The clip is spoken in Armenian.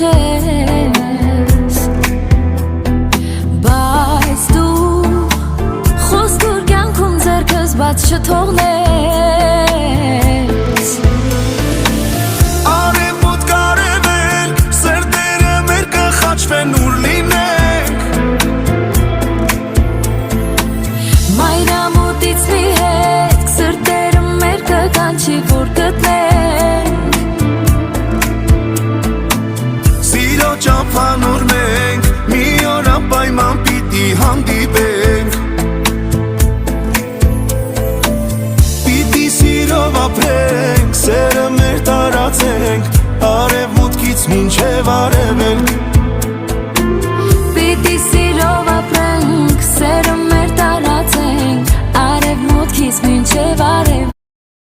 չես Բայց դու խոստուր կյանքում ձեռքս բաց չթողնես Արևոտ կարևել սրտերը մեր կխաչվեն ուր լինենք Մայրամուտից մի հետ սրտերը մեր կկանչի որ գտնենք Ճամփանուր մենք մի օր անպայման պիտի հանդիպենք Պիտի սիրով ապրենք, սերը մեր տարածենք Արևմուտքից մինչև արևելք